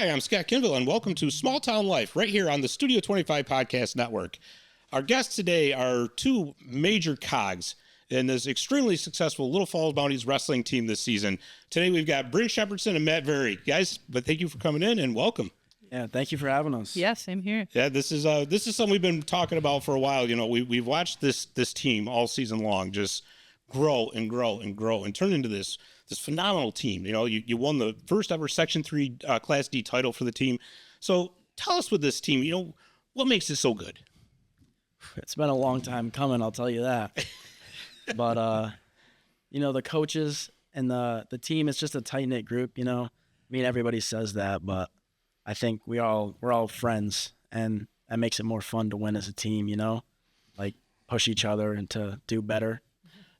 Hi, I'm Scott Kinville, and welcome to Small Town Life right here on the Studio 25 Podcast Network. Our guests today are two major cogs in this extremely successful Little Falls Mounties wrestling team this season. Today we've got Brynn Shepardson and Matt Verri. Guys, but thank you for coming in and welcome. Yeah, thank you for having us. Yeah, same here. Yeah, this is something we've been talking about for a while. You know, we've watched this team all season long just grow and grow and grow and turn into this phenomenal team. You know, you won the first ever Section 3 Class D title for the team. So tell us with this team, you know, what makes it so good? It's been a long time coming, I'll tell you that. But, you know, the coaches and the team, it's just a tight-knit group, you know. I mean, everybody says that, but I think we're all friends, and that makes it more fun to win as a team, you know, like push each other and to do better.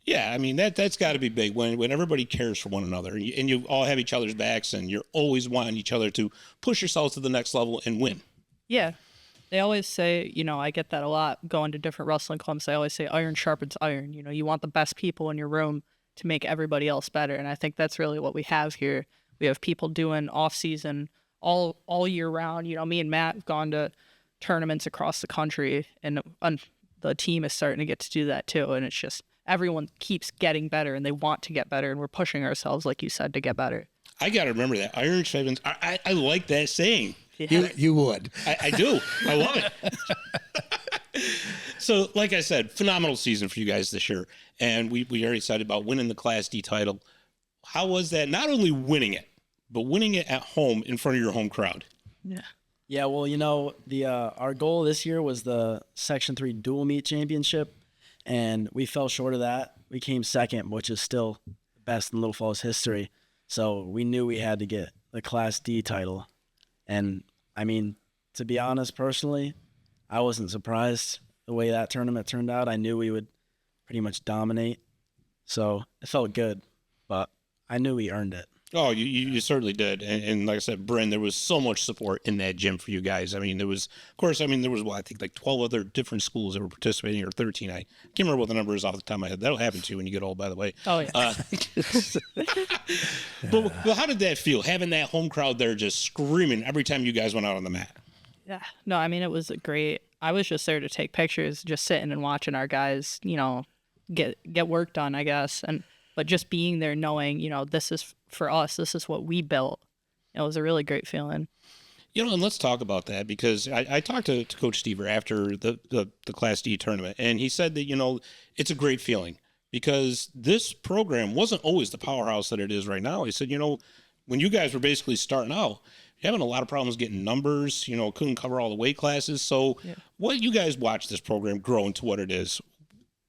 Yeah, I mean, that's got to be big when everybody cares for one another and you all have each other's backs and you're always wanting each other to push yourselves to the next level and win. Yeah. They always say, you know, I get that a lot going to different wrestling clubs. They always say iron sharpens iron. You know, you want the best people in your room to make everybody else better. And I think that's really what we have here. We have people doing off season all year round. You know, me and Matt have gone to tournaments across the country, and the team is starting to get to do that too. And it's just everyone keeps getting better, and they want to get better, and we're pushing ourselves, like you said, to get better. I got to remember that. Iron sharpens. I like that saying. Yeah. You would. I do. I love it. So, like I said, phenomenal season for you guys this year. And we already excited about winning the Class D title. How was that? Not only winning it, but winning it at home in front of your home crowd. Yeah. Yeah, well, you know, our goal this year was the Section 3 Dual Meet Championship, and we fell short of that. We came second, which is still the best in Little Falls history. So we knew we had to get the Class D title. And, I mean, to be honest, personally, I wasn't surprised the way that tournament turned out. I knew we would pretty much dominate. So it felt good, but I knew we earned it. Oh, you certainly did. And like I said, Brynn, there was so much support in that gym for you guys. I mean, there was, I think like 12 other different schools that were participating, or 13. I can't remember what the number is off the top of my head. That'll happen to you when you get old, by the way. Oh, yeah. But how did that feel, having that home crowd there just screaming every time you guys went out on the mat? Yeah. No, I mean, it was great. I was just there to take pictures, just sitting and watching our guys, you know, get work done, I guess. But just being there, knowing, you know, this is for us, this is what we built. It was a really great feeling. You know, and let's talk about that, because I talked to Coach Stever after the Class D tournament, and he said that, you know, it's a great feeling because this program wasn't always the powerhouse that it is right now. He said, you know, when you guys were basically starting out, you're having a lot of problems getting numbers, you know, couldn't cover all the weight classes. So what you guys watched this program grow into what it is.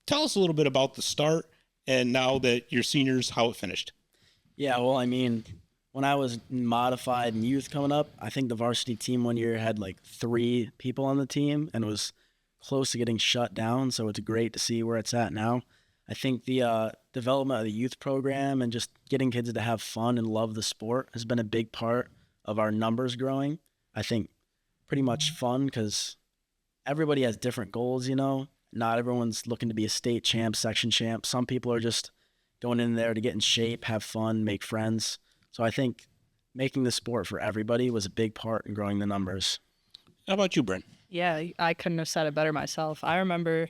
Tell us a little bit about the start and now that you're seniors, how it finished. Yeah, well, I mean, when I was modified and youth coming up, I think the varsity team one year had like 3 people on the team and was close to getting shut down. So it's great to see where it's at now. I think the development of the youth program and just getting kids to have fun and love the sport has been a big part of our numbers growing. I think pretty much fun because everybody has different goals, you know. Not everyone's looking to be a state champ, section champ. Some people are just going in there to get in shape, have fun, make friends. So I think making the sport for everybody was a big part in growing the numbers. How about you, Brynn? Yeah, I couldn't have said it better myself. I remember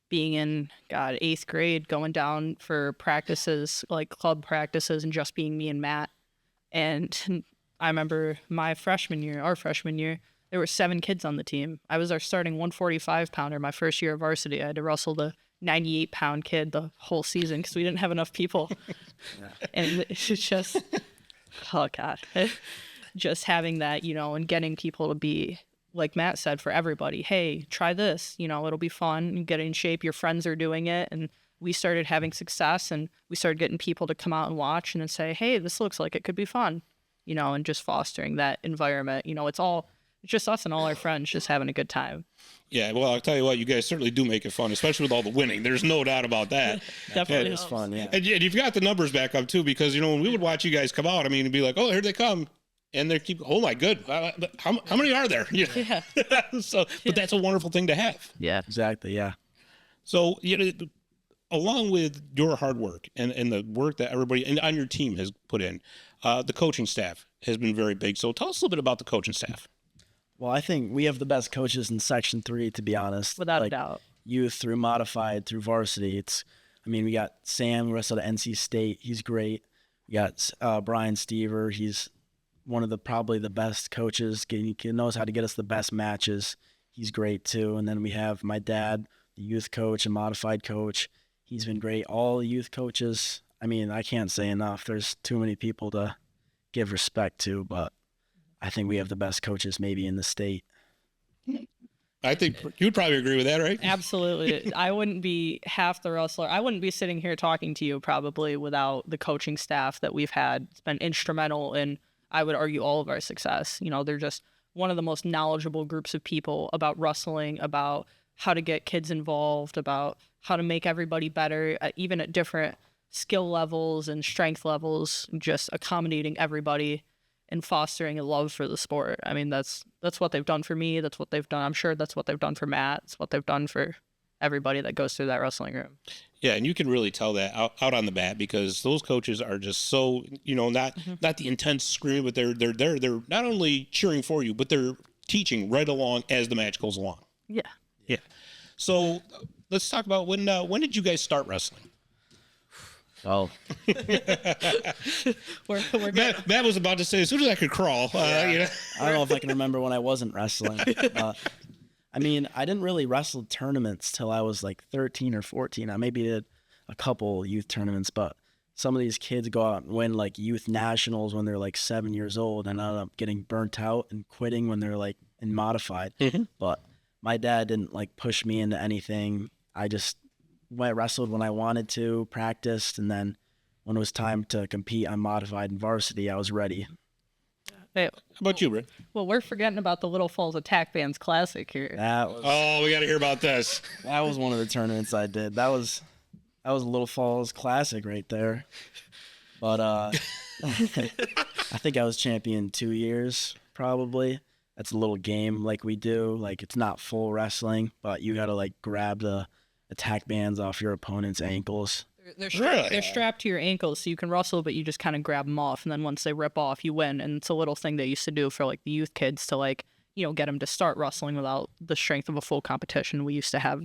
being in, 8th grade, going down for practices, like club practices, and just being me and Matt. And I remember our freshman year, there were 7 kids on the team. I was our starting 145-pounder my first year of varsity. I had to wrestle the 98-pound kid the whole season because we didn't have enough people. And it's just, oh, God. Just having that, you know, and getting people to be, like Matt said, for everybody. Hey, try this. You know, it'll be fun. You get in shape. Your friends are doing it. And we started having success, and we started getting people to come out and watch and then say, hey, this looks like it could be fun. You know, and just fostering that environment. You know, it's just us and all our friends just having a good time. Yeah, well, I'll tell you what, you guys certainly do make it fun, especially with all the winning. There's no doubt about that. Definitely. It's fun, yeah. And you've got the numbers back up, too, because, you know, when we would watch you guys come out, I mean, it'd be like, oh, here they come. And they keep, oh, my good. How many are there? You know? Yeah. But that's a wonderful thing to have. Yeah. Exactly, yeah. So, you know, along with your hard work and the work that everybody on your team has put in, The coaching staff has been very big. So tell us a little bit about the coaching staff. Well, I think we have the best coaches in Section 3, to be honest. Without a Like, doubt. youth through modified through varsity. We got Sam, who wrestled at NC State. He's great. We got Brian Stever. He's one of probably the best coaches. He knows how to get us the best matches. He's great too. And then we have my dad, the youth coach and modified coach. He's been great. All the youth coaches. I can't say enough. There's too many people to give respect to, but I think we have the best coaches maybe in the state. I think you'd probably agree with that, right? Absolutely. I wouldn't be half the wrestler. I wouldn't be sitting here talking to you probably without the coaching staff that we've had. It's been instrumental in, I would argue, all of our success. They're just one of the most knowledgeable groups of people about wrestling, about how to get kids involved, about how to make everybody better, even at different skill levels and strength levels, just accommodating everybody and fostering a love for the sport. That's what they've done for me. That's what they've done. I'm sure that's what they've done for Matt. It's what they've done for everybody that goes through that wrestling room. Yeah, and you can really tell that out on the mat because those coaches are just so, not the intense scream, but they're not only cheering for you, but they're teaching right along as the match goes along. Yeah. Yeah. So let's talk about when did you guys start wrestling? Well, We're Matt was about to say, as soon as I could crawl, I don't know if I can remember when I wasn't wrestling. I didn't really wrestle tournaments till I was like 13 or 14. I maybe did a couple youth tournaments, but some of these kids go out and win like youth nationals when they're like 7 years old and end up getting burnt out and quitting when they're like in modified. Mm-hmm. But my dad didn't like push me into anything. I just wrestled when I wanted to, practiced, and then when it was time to compete on modified and varsity, I was ready. Hey, How about you, Brynn? well, we're forgetting about the Little Falls Attack Bands Classic here. Oh, we got to hear about this. That was one of the tournaments I did. That was a Little Falls Classic right there. But I think I was champion 2 years, probably. That's a little game like we do. Like, it's not full wrestling, but you got to like grab the attack bands off your opponent's ankles. They're strapped to your ankles so you can wrestle, but you just kind of grab them off, and then once they rip off, you win. And it's a little thing they used to do for like the youth kids to like, get them to start wrestling without the strength of a full competition. We used to have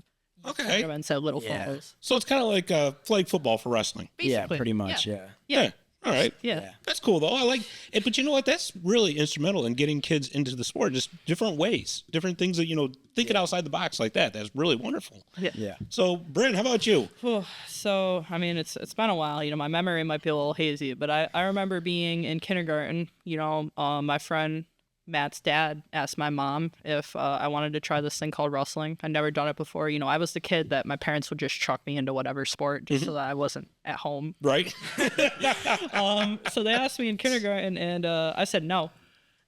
tournaments at Little Falls. So it's kind of like flag football for wrestling. Yeah, Basically. pretty much, Yeah. Yeah. All right. Yeah. That's cool, though. I like it. But you know what? That's really instrumental in getting kids into the sport. Just different ways, different things that, thinking outside the box like that. That's really wonderful. Yeah. So, Brynn, how about you? So, it's been a while. My memory might be a little hazy, but I remember being in kindergarten. My friend Matt's dad asked my mom if I wanted to try this thing called wrestling. I'd never done it before. I was the kid that my parents would just chuck me into whatever sport just so that I wasn't at home. Right. So they asked me in kindergarten, and I said no.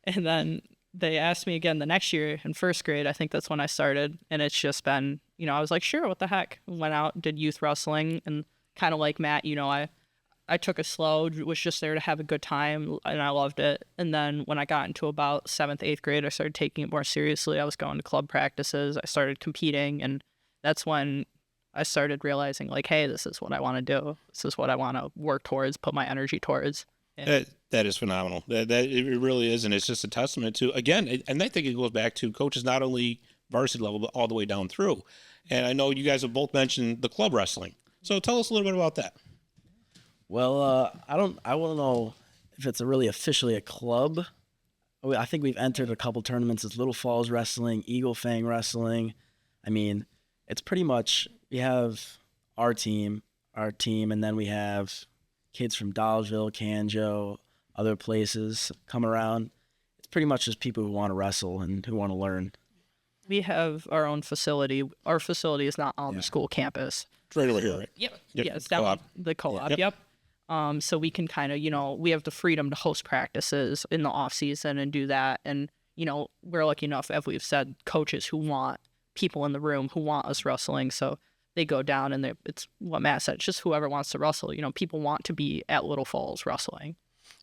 And then they asked me again the next year in first grade. I think that's when I started. And it's just been, I was like, sure, what the heck? Went out, did youth wrestling, and kind of like Matt, I took it slow, was just there to have a good time, and I loved it. And then when I got into about 7th, 8th grade, I started taking it more seriously. I was going to club practices. I started competing, and that's when I started realizing, like, hey, this is what I want to do. This is what I want to work towards, put my energy towards. That is phenomenal. That it really is, and it's just a testament to, again, and I think it goes back to coaches not only varsity level, but all the way down through. And I know you guys have both mentioned the club wrestling. So tell us a little bit about that. Well, I don't know if it's really officially a club. I think we've entered a couple tournaments as Little Falls Wrestling, Eagle Fang Wrestling. It's pretty much, we have our team, and then we have kids from Dolgeville, Canjo, other places come around. It's pretty much just people who want to wrestle and who want to learn. We have our own facility. Our facility is not on the school campus. It's right over here, right? Yep. Yep. Yeah, it's down Co-op. the co-op. Yep. So we can kind of, we have the freedom to host practices in the off season and do that. And, we're lucky enough, as we've said, coaches who want people in the room who want us wrestling. So they go down and it's what Matt said, it's just whoever wants to wrestle. People want to be at Little Falls wrestling.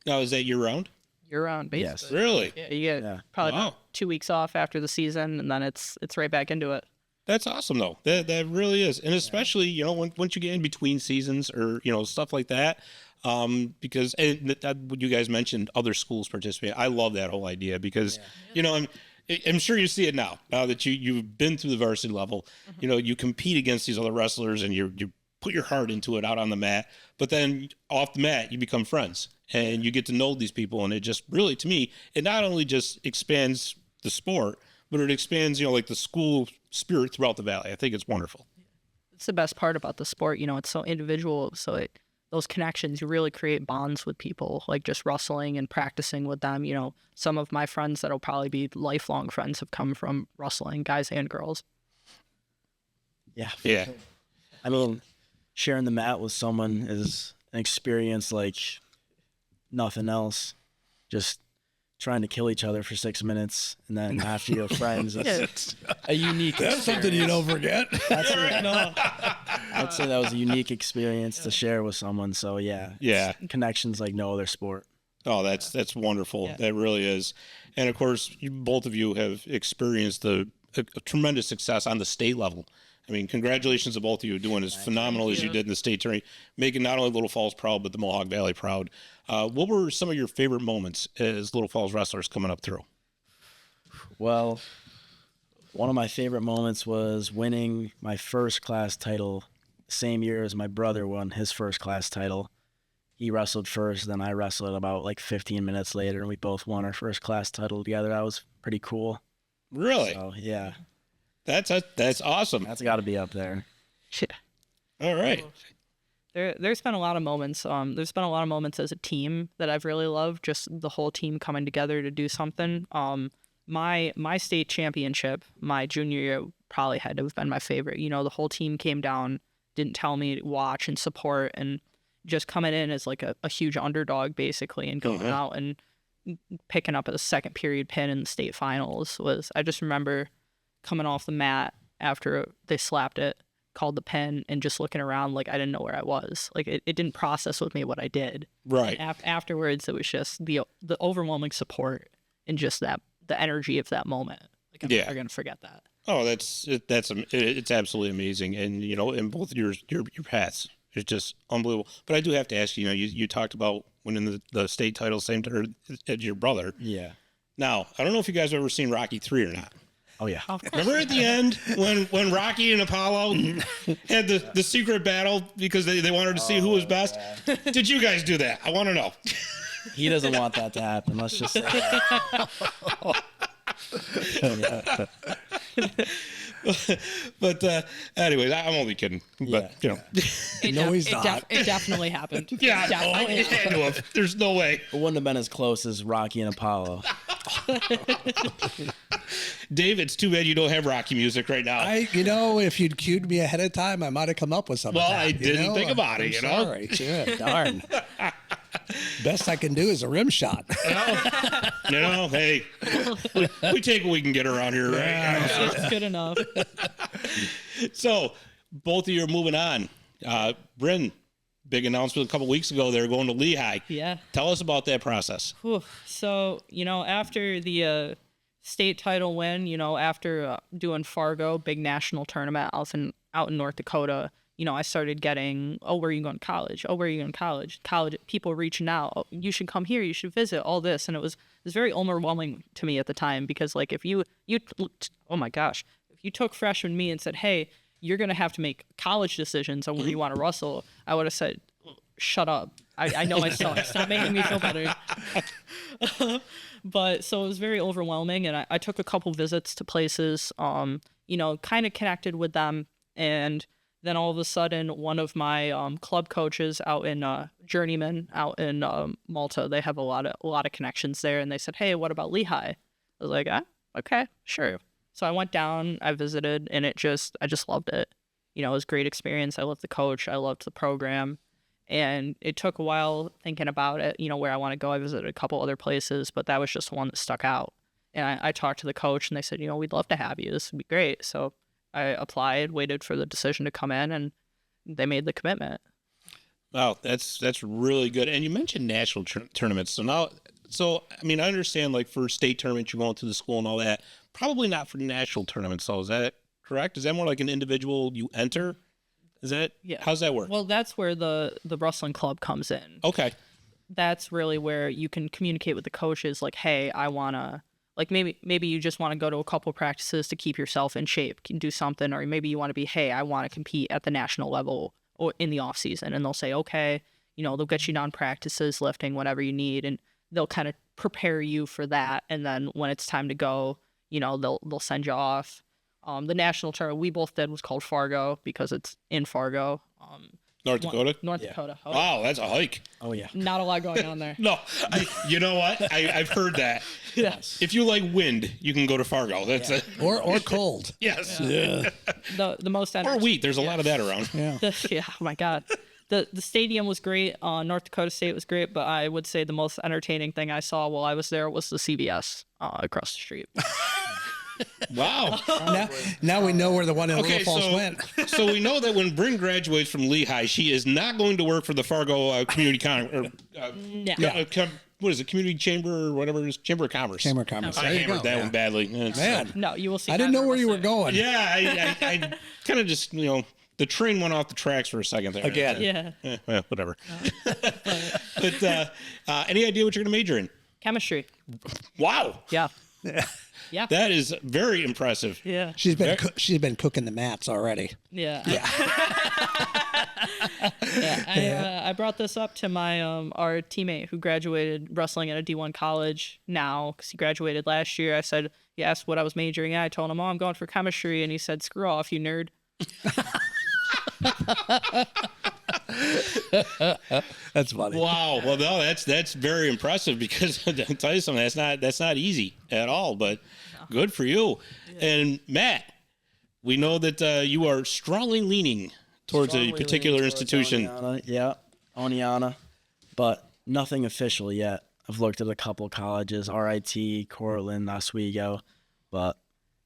Now, is that year round? Year round, basically. Yes. Really? Yeah, you get probably Wow. about 2 weeks off after the season, and then it's right back into it. That's awesome, though. That really is, and especially once you get in between seasons or stuff like that, Because what you guys mentioned, other schools participate. I love that whole idea because, I'm sure you see it now that you've been through the varsity level. You compete against these other wrestlers and you put your heart into it out on the mat, but then off the mat, you become friends and you get to know these people. And it just really, to me, it not only just expands the sport, but it expands, like the school spirit throughout the valley. I think it's wonderful. It's the best part about the sport. It's so individual. So those connections, you really create bonds with people, like just wrestling and practicing with them. Some of my friends that'll probably be lifelong friends have come from wrestling, guys and girls. Yeah. Yeah. I mean, sharing the mat with someone is an experience like nothing else. Just trying to kill each other for 6 minutes, and then after you're friends, it's a unique That's experience. something you don't forget. I'd say that was a unique experience to share with someone. So yeah, connections like no other sport. Oh, that's wonderful. Yeah. That really is. And of course, both of you have experienced a tremendous success on the state level. I mean, congratulations to both of you doing as phenomenal as you did in the state tourney, making not only Little Falls proud, but the Mohawk Valley proud. What were some of your favorite moments as Little Falls wrestlers coming up through? Well, one of my favorite moments was winning my first class title same year as my brother won his first class title. He wrestled first, then I wrestled about like 15 minutes later, and we both won our first class title together. That was pretty cool. Really? So, yeah. That's awesome. That's got to be up there. All right. There's been a lot of moments. There's been a lot of moments as a team that I've really loved. Just the whole team coming together to do something. My state championship, my junior year, probably had to have been my favorite. The whole team came down, didn't tell me to watch and support, and just coming in as like a huge underdog basically, and going out and picking up a second period pin in the state finals was. I just remember coming off the mat after they slapped it, called the pin, and just looking around like I didn't know where I was. Like it didn't process with me what I did. Right. Afterwards, it was just the overwhelming support and just the energy of that moment. Like I'm never gonna forget that. Oh, it's absolutely amazing, and in both your paths, it's just unbelievable. But I do have to ask you talked about winning the state title same time as your brother. Yeah. Now I don't know if you guys have ever seen Rocky 3 or not. Oh yeah. Remember at the end when Rocky and Apollo had the secret battle because they wanted to see who was best? Man. Did you guys do that? I want to know. He doesn't want that to happen. Let's just say that. But anyways, I'm only kidding. But It definitely happened. Yeah, Definitely it had to have. There's no way. It wouldn't have been as close as Rocky and Apollo. Dave, it's too bad you don't have Rocky music right now. If you'd cued me ahead of time, I might have come up with something. Well, I didn't think about it. Sorry. Yeah. Darn. Best I can do is a rim shot. Hey, we take what we can get around here, right? It's good enough. So, both of you are moving on. Brynn, big announcement a couple weeks ago. They're going to Lehigh. Yeah. Tell us about that process. Whew. So, after the state title win, after doing Fargo, big national tournament out in North Dakota, I started getting, oh, where are you going to college? Oh, where are you going to college? College people reaching out. Oh, you should come here. You should visit all this. And it was very overwhelming to me at the time because like if you oh my gosh, if you took freshman me and said, hey, you're going to have to make college decisions on where you want to wrestle, I would have said, shut up. I know myself. Stop making me feel better. But so it was very overwhelming. And I took a couple visits to places, kind of connected with them. And then all of a sudden, one of my club coaches out in Journeyman, out in Malta, they have a lot of connections there, and they said, "Hey, what about Lehigh?" I was like, "Okay, sure." So I went down, I visited, and I just loved it. It was a great experience. I loved the coach, I loved the program, and it took a while thinking about it. Where I want to go. I visited a couple other places, but that was just one that stuck out. And I talked to the coach, and they said, "We'd love to have you. This would be great." So I applied, waited for the decision to come in, and they made the commitment. Wow, that's really good. And you mentioned national tournaments. So I mean, I understand like for state tournaments, you're going to the school and all that. Probably not for national tournaments. So is that correct? Is that more like an individual you enter? Is that? Yeah. How's that work? Well, that's where the wrestling club comes in. Okay. That's really where you can communicate with the coaches, like, hey, I wanna, like, maybe you just want to go to a couple practices to keep yourself in shape, can do something, or maybe you want to be, hey, I want to compete at the national level or in the off season, and they'll say, okay, they'll get you down practices, lifting, whatever you need, and they'll kind of prepare you for that, and then when it's time to go, they'll send you off. The national tournament we both did was called Fargo because it's in Fargo. North Dakota? North Dakota. Oh, Wow, that's a hike. Oh yeah. not a lot going on there. No, you know what? I've heard that. Yes. If you like wind, you can go to Fargo. That's it. Or cold. Yes. Yeah. The most Or wheat. There's a lot of that around. Yeah. yeah, oh my God. The stadium was great. North Dakota State was great, but I would say the most entertaining thing I saw while I was there was the CVS across the street. Wow. Now we know where the one in Okay, Little Falls went. so we know that when Brynn graduates from Lehigh, she is not going to work for the Fargo Community what is it? Community Chamber or whatever it is? Chamber of Commerce. Chamber of Commerce. I There you hammered go. that Yeah. one badly. It's, Man, No, you will see. I didn't know Matt where you were Russell. going. yeah, I kind of just, the train went off the tracks for a second there. Again. Yeah. Well, whatever. But any idea what you're going to major in? Chemistry. Wow. Yeah. Yeah. That is very impressive. Yeah. She's been cooking the mats already. Yeah. Yeah. I brought this up to my our teammate who graduated wrestling at a D1 college now because he graduated last year. I said, he asked what I was majoring in. I told him, I'm going for chemistry. And he said, screw off, you nerd. That's funny. Wow. Well, no, that's very impressive because I'll tell you something. That's not easy at all. But good for you. Yeah. And Matt, we know that you are strongly leaning towards a particular institution. Oneonta. Yeah, Oneonta, but nothing official yet. I've looked at a couple colleges, RIT, Cortland, Oswego, but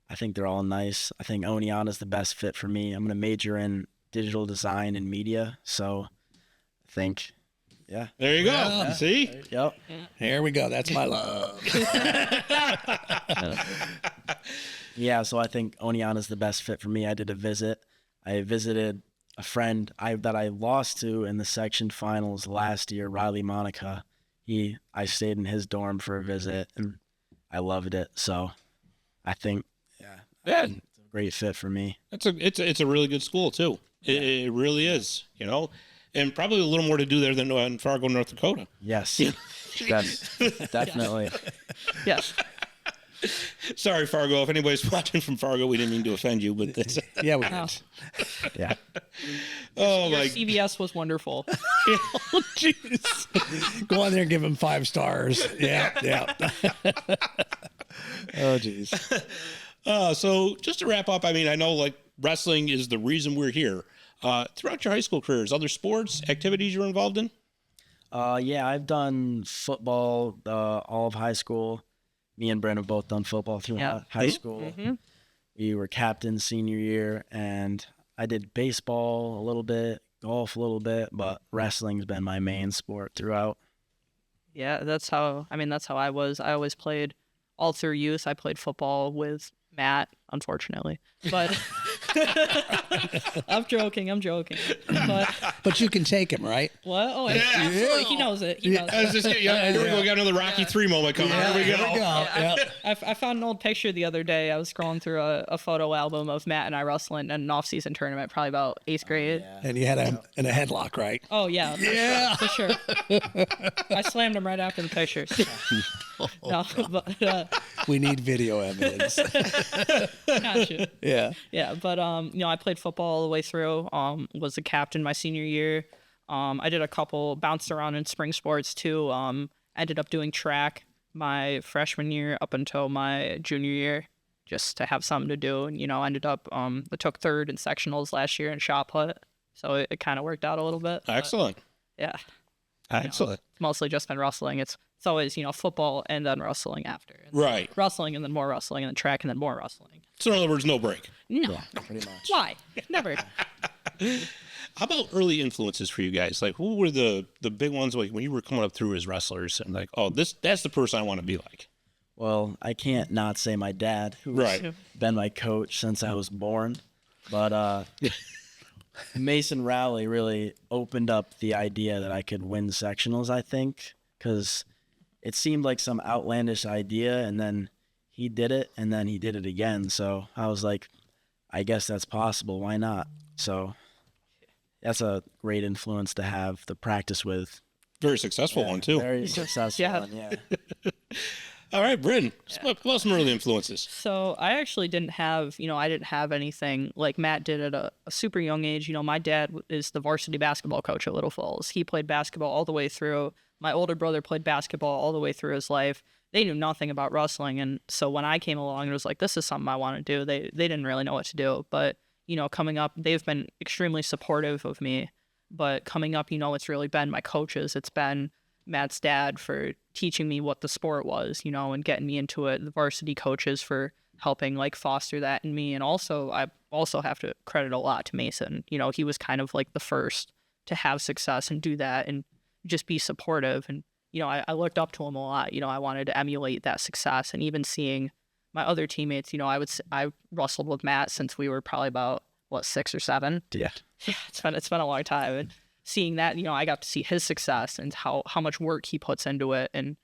I think they're all nice. I think Oneonta is the best fit for me. I'm going to major in digital design and media, so I think, yeah. There you go. Yeah. See? Yep. Here we go. That's my love. Yeah, so I think Oneonta is the best fit for me. I did a visit. I visited a friend that I lost to in the section finals last year, Riley Monica. I stayed in his dorm for a visit, and I loved it. So I think, Yeah. it's a great fit for me. It's a really good school too. It really is, and probably a little more to do there than in Fargo, North Dakota. Yes. Yes, definitely. Yes. Sorry, Fargo. If anybody's watching from Fargo, we didn't mean to offend you, but that's, Yeah, we Oh. did. Yeah. oh Your my. CVS was wonderful. Oh, jeez. Go on there and give him 5 stars. Yeah, yeah. Oh, jeez. So just to wrap up, I mean, I know like wrestling is the reason we're here. Throughout your high school careers, other sports, activities you're involved in? Yeah, I've done football all of high school. Me and Brynn have both done football through high school. We were captains senior year, and I did baseball a little bit, golf a little bit, but wrestling's been my main sport throughout. Yeah, that's how I was. I always played all through youth. I played football with Matt, unfortunately. But I'm joking. But you can take him, right? what? Oh, absolutely. He knows it. He knows I was just, here we go. We got another Rocky 3 moment coming. Yeah, Here we go. there we go. Yeah. I found an old picture the other day. I was scrolling through a photo album of Matt and I wrestling in an off-season tournament, probably about 8th grade. And you had him in a headlock, right? Oh, yeah. For sure. I slammed him right after the pictures. No, but We need video evidence. gotcha. Yeah. Yeah, but I played football all the way through. Was a captain my senior year. I did a couple, bounced around in spring sports too. Ended up doing track my freshman year up until my junior year, just to have something to do. And ended up I took 3rd in sectionals last year in shot put, so it kind of worked out a little bit. but Excellent. yeah, Excellent. it's mostly just been wrestling. It's always football and then wrestling after. And Right. Wrestling and then more wrestling and then track and then more wrestling. So in other words, no break. No, Pretty much. why? Never. How about early influences for you guys? Like, who were the big ones like when you were coming up through as wrestlers and like, oh, that's the person I want to be like? Well, I can't not say my dad, who's Right. been my coach since I was born. But Mason Rowley really opened up the idea that I could win sectionals, I think, because it seemed like some outlandish idea, and then he did it, and then he did it again. So I was like, I guess that's possible. Why not? So that's a great influence to have to practice with. Very successful one, too. Very successful Yeah. one, yeah. All right, Brynn, about some early influences. So I actually didn't have, I didn't have anything like Matt did at a super young age. My dad is the varsity basketball coach at Little Falls. He played basketball all the way through. My older brother played basketball all the way through his life. They knew nothing about wrestling. And so when I came along, it was like, this is something I want to do. They didn't really know what to do. But, coming up, they've been extremely supportive of me. But coming up, it's really been my coaches. It's been Matt's dad for teaching me what the sport was, and getting me into it. The varsity coaches for helping like foster that in me. And also, I also have to credit a lot to Mason. He was kind of like the first to have success and do that and just be supportive. And, I looked up to him a lot. I wanted to emulate that success. And even seeing my other teammates, I wrestled with Matt since we were probably about, 6 or 7? Yeah. Yeah, it's been a long time. And seeing that, I got to see his success and how much work he puts into it. And,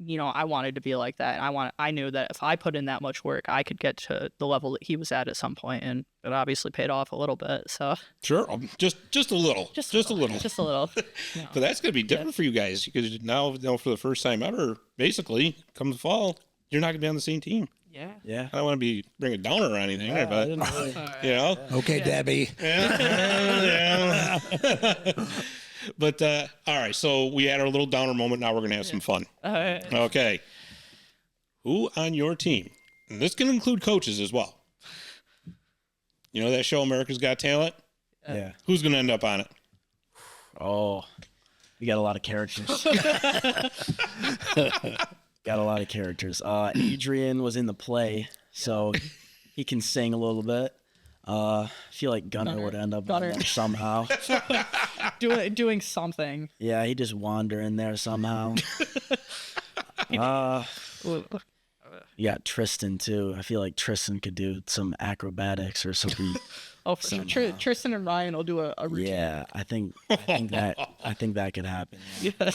I wanted to be like that. I knew that if I put in that much work, I could get to the level that he was at some point, and it obviously paid off a little bit. So Sure, just a little. Just a little. Just a little. But that's going to be different for you guys because now, for the first time ever, basically, come the fall, you're not going to be on the same team. Yeah. Yeah. I don't want to be bring a downer or anything, I but didn't really- Okay, Debbie. yeah. But all right, so we had our little downer moment. Now we're going to have some fun. All right. Okay. Who on your team? And this can include coaches as well. You know that show America's Got Talent? Yeah. Who's going to end up on it? Oh, we got a lot of characters. Got a lot of characters. Adrian was in the play, so he can sing a little bit. I feel like Gunnar would end up on there somehow. Doing something. Yeah, he just wander in there somehow. You got Tristan too. I feel like Tristan could do some acrobatics or something. Oh, for sure. Tristan and Ryan will do a routine. Yeah, I think that could happen. Yeah.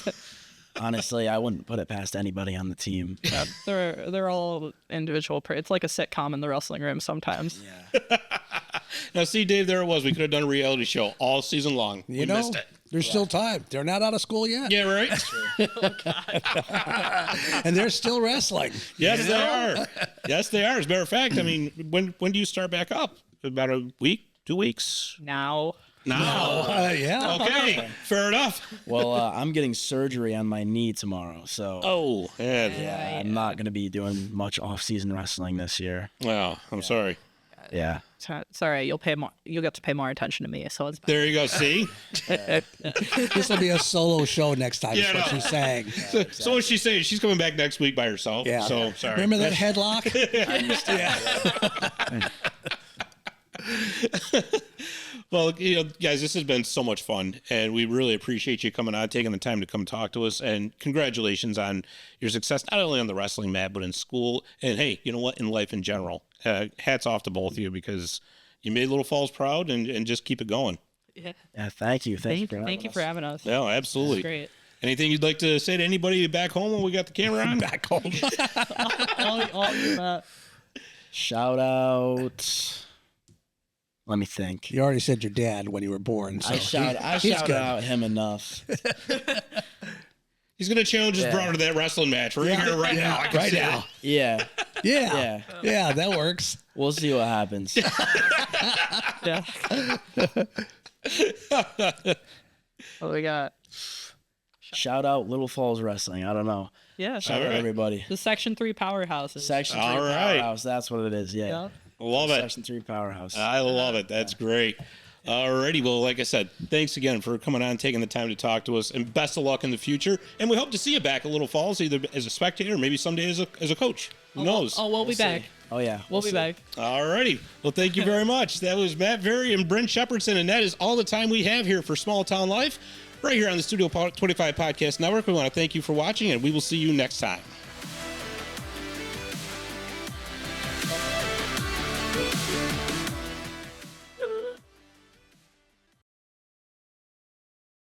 Honestly, I wouldn't put it past anybody on the team. Yeah, they're all individual. It's like a sitcom in the wrestling room sometimes. Yeah. Now, see, Dave, there it was. We could have done a reality show all season long. We missed it. There's still time. They're not out of school yet. Yeah, right? And they're still wrestling. Yes, they are. Yes, they are. As a matter of fact, I mean, when do you start back up? About a week, 2 weeks? Now. Yeah. Okay, fair enough. Well, I'm getting surgery on my knee tomorrow, so Oh, yeah. yeah, I'm not going to be doing much off-season wrestling this year. Well, I'm sorry. Yeah. It's all right. You'll get to pay more attention to me. So it's There you go. See? This will be a solo show next time, is Yeah, what no. she's saying. So what's she saying? She's coming back next week by herself. Yeah. So, sorry. Remember that headlock? Well, guys, this has been so much fun, and we really appreciate you coming on, taking the time to come talk to us, and congratulations on your success, not only on the wrestling mat, but in school, and hey, you know what, in life in general. Hats off to both of you, because you made Little Falls proud, and just keep it going. yeah. Yeah, thank you. Thank you for having us. No, absolutely. Great. Anything you'd like to say to anybody back home when we got the camera on? Back home. Shout out. Let me think. You already said your dad when you were born. So I he's shout good. out him enough. He's going to challenge his brother to that wrestling match. We're here right now. I can Right see now. Yeah. Yeah. Yeah. Yeah, that works. We'll see what happens. Yeah. What do we got? Shout out Little Falls Wrestling. I don't know. Yeah. Shout All out right. everybody. The Section 3 powerhouses. Section 3 All right. Powerhouse. That's what it is. Yeah. Yeah. Love it. Section 3 Powerhouse. I love it. That's great. Alrighty. Well, like I said, thanks again for coming on, taking the time to talk to us, and best of luck in the future. And we hope to see you back at Little Falls, either as a spectator or maybe someday as a coach. Who knows? Oh, we'll be back. Oh, yeah. We'll be back. Alrighty. Well, thank you very much. That was Matt Verri and Brynn Shepardson, and that is all the time we have here for Small Town Life, right here on the Studio 25 Podcast Network. We want to thank you for watching, and we will see you next time.